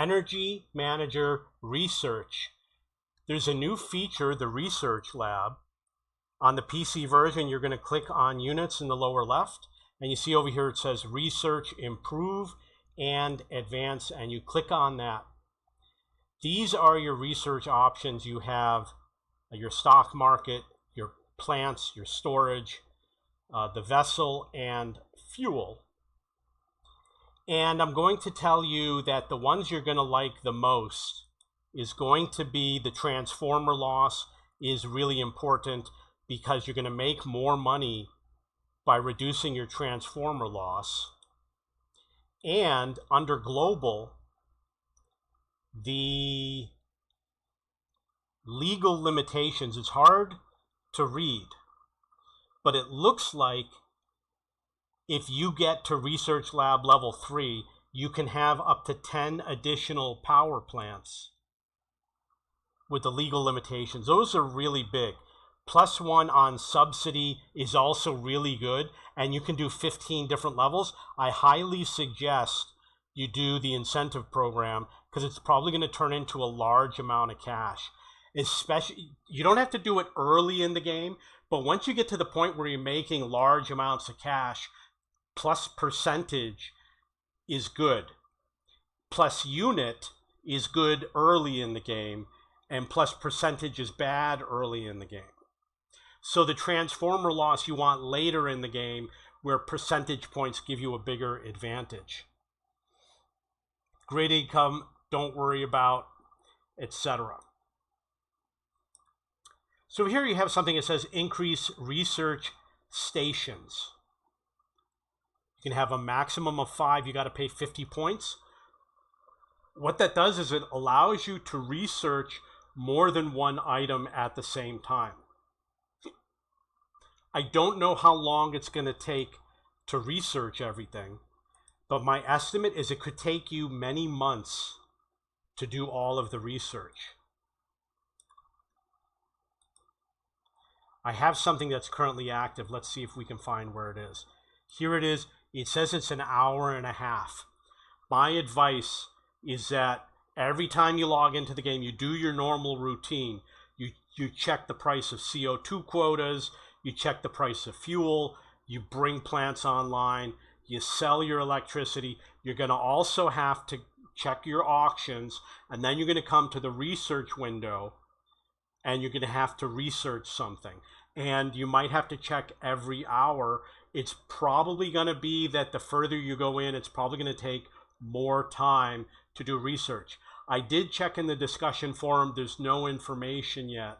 Energy Manager Research. There's a new feature, the Research Lab. On the PC version, you're going to click on Units in the lower left, and you see over here it says Research, Improve, and Advance, and you click on that. These are your research options. You have your stock market, your plants, your storage, the vessel, and fuel. And I'm going to tell you that the ones you're going to like the most is going to be the transformer loss is really important, because you're going to make more money by reducing your transformer loss. And under global, the legal limitations, it's hard to read, but it looks like if you get to Research Lab level 3, you can have up to 10 additional power plants with the legal limitations. Those are really big. +1 on subsidy is also really good, and you can do 15 different levels. I highly suggest you do the incentive program, because it's probably going to turn into a large amount of cash. Especially, you don't have to do it early in the game, but once you get to the point where you're making large amounts of cash, plus percentage is good. Plus unit is good early in the game, and plus percentage is bad early in the game. So the transformer loss you want later in the game, where percentage points give you a bigger advantage. Great income, don't worry about, etc. So here you have something that says increase research stations. You can have a maximum of 5. You got to pay 50 points. What that does is it allows you to research more than one item at the same time. I don't know how long it's going to take to research everything, but my estimate is it could take you many months to do all of the research. I have something that's currently active. Let's see if we can find where it is. Here it is. It says it's an hour and a half. My advice is that every time you log into the game, you do your normal routine. You check the price of CO2 quotas, you check the price of fuel, you bring plants online, you sell your electricity. You're going to also have to check your auctions, and then you're going to come to the research window, and you're going to have to research something. And you might have to check every hour. It's probably going to be that the further you go in, it's probably going to take more time to do research. I did check in the discussion forum. There's no information yet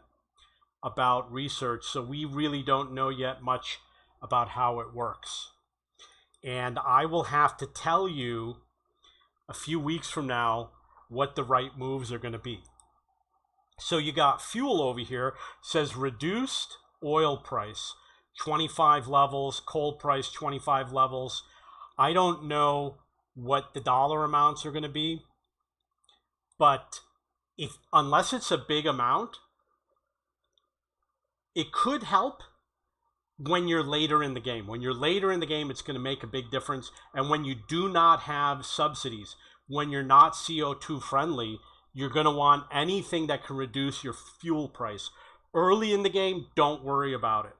about research, so we really don't know yet much about how it works. And I will have to tell you a few weeks from now what the right moves are going to be. So you got fuel over here, says reduced oil price, 25 levels, coal price, 25 levels. I don't know what the dollar amounts are going to be, but unless it's a big amount, it could help when you're later in the game. When you're later in the game, it's going to make a big difference. And when you do not have subsidies, when you're not CO2 friendly, you're going to want anything that can reduce your fuel price. Early in the game, don't worry about it,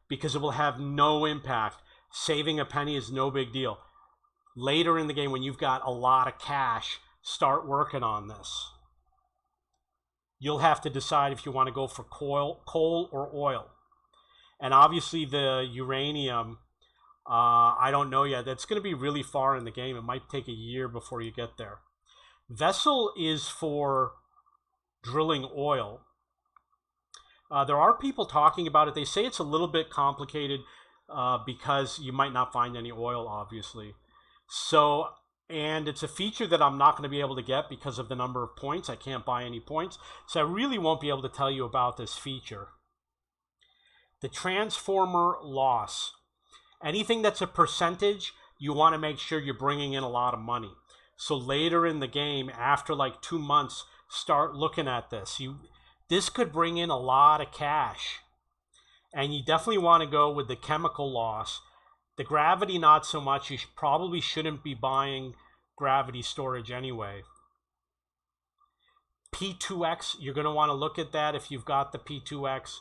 because it will have no impact. Saving a penny is no big deal. Later in the game, when you've got a lot of cash, start working on this. You'll have to decide if you want to go for coal or oil. And obviously the uranium, I don't know yet. That's going to be really far in the game. It might take a year before you get there. Vessel is for drilling oil. There are people talking about it. They say it's a little bit complicated because you might not find any oil, obviously. So, and it's a feature that I'm not going to be able to get because of the number of points. I can't buy any points. So I really won't be able to tell you about this feature. The transformer loss. Anything that's a percentage, you want to make sure you're bringing in a lot of money. So later in the game, after like 2 months, start looking at this. This could bring in a lot of cash. And you definitely want to go with the chemical loss. The gravity, not so much. You probably shouldn't be buying gravity storage anyway. P2X, you're going to want to look at that if you've got the P2X.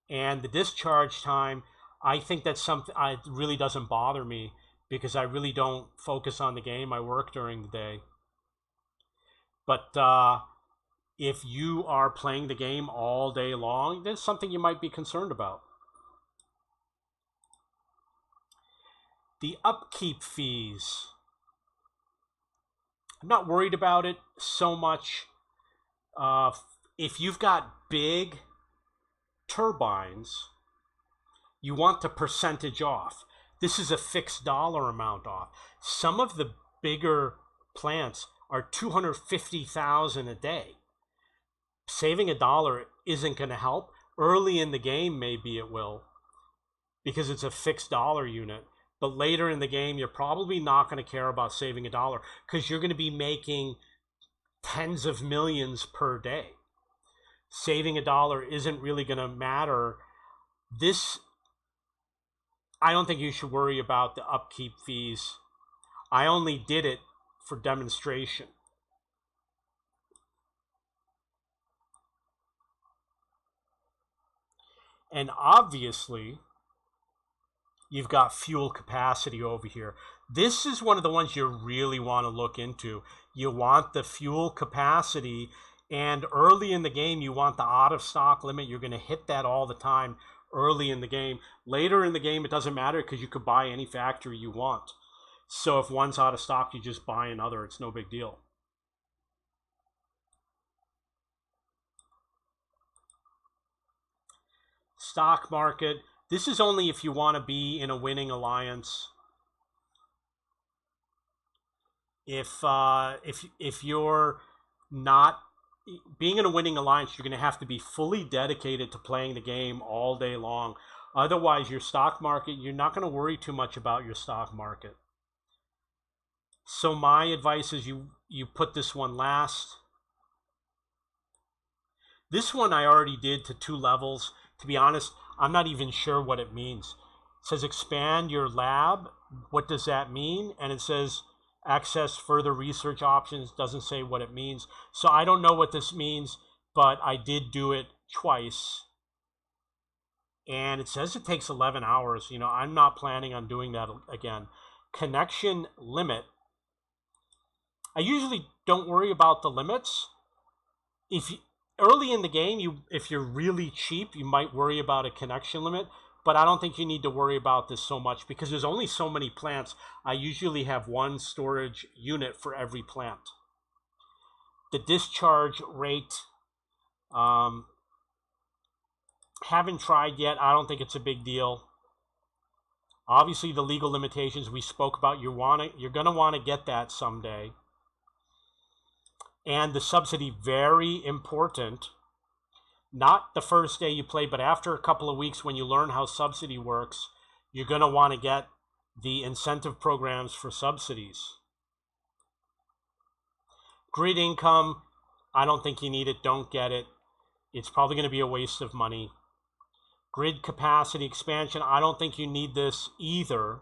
And the discharge time, I think that's something it really doesn't bother me because I really don't focus on the game. I work during the day. But if you are playing the game all day long, there's something you might be concerned about. The upkeep fees. I'm not worried about it so much. If you've got big turbines, you want the percentage off. This is a fixed dollar amount off. Some of the bigger plants are 250,000 a day. Saving $1 isn't going to help. Early in the game, maybe it will, because it's a fixed dollar unit. But later in the game, you're probably not going to care about saving $1 because you're going to be making tens of millions per day. Saving $1 isn't really going to matter. I don't think you should worry about the upkeep fees. I only did it for demonstration. And obviously, you've got fuel capacity over here. This is one of the ones you really want to look into. You want the fuel capacity, and early in the game, you want the out-of-stock limit. You're going to hit that all the time early in the game. Later in the game, it doesn't matter because you could buy any factory you want. So if one's out of stock, you just buy another. It's no big deal. Stock market. This is only if you want to be in a winning alliance. If you're not being in a winning alliance, you're going to have to be fully dedicated to playing the game all day long. Otherwise, your stock market, you're not going to worry too much about your stock market. So my advice is you put this one last. This one I already did to 2 levels. To be honest, I'm not even sure what it means. It says expand your lab. What does that mean? And it says access further research options. Doesn't say what it means. So I don't know what this means, but I did do it twice. And it says it takes 11 hours. You know, I'm not planning on doing that again. Connection limit. I usually don't worry about the limits. Early in the game, if you're really cheap, you might worry about a connection limit, but I don't think you need to worry about this so much because there's only so many plants. I usually have 1 storage unit for every plant. The discharge rate, haven't tried yet. I don't think it's a big deal. Obviously, the legal limitations we spoke about, you're going to want to get that someday. And the subsidy, very important. Not the first day you play, but after a couple of weeks when you learn how subsidy works, you're going to want to get the incentive programs for subsidies. Grid income, I don't think you need it. Don't get it. It's probably going to be a waste of money. Grid capacity expansion, I don't think you need this either.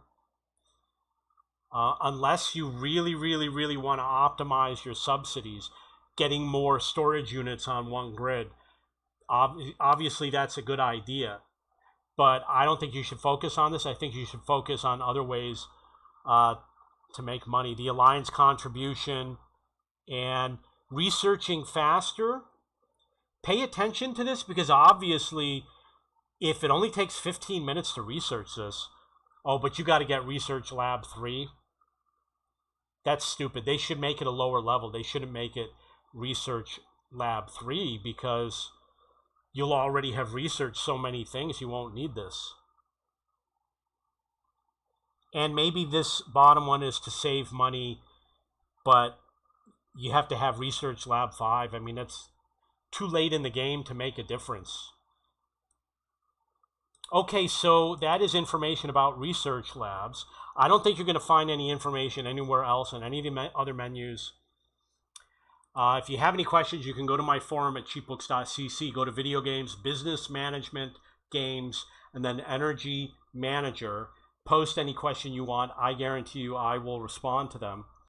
Unless you really, really, really want to optimize your subsidies, getting more storage units on one grid. Obviously, that's a good idea. But I don't think you should focus on this. I think you should focus on other ways to make money. The alliance contribution and researching faster. Pay attention to this because obviously, if it only takes 15 minutes to research this, oh, but you got to get Research Lab 3. That's stupid. They should make it a lower level. They shouldn't make it Research Lab 3 because you'll already have researched so many things you won't need this. And maybe this bottom one is to save money, but you have to have Research Lab 5. I mean, that's too late in the game to make a difference. Okay, so that is information about research labs. I don't think you're going to find any information anywhere else in any of the other menus. If you have any questions, you can go to my forum at cheapbooks.cc. Go to video games, business management, games, and then energy manager. Post any question you want. I guarantee you I will respond to them.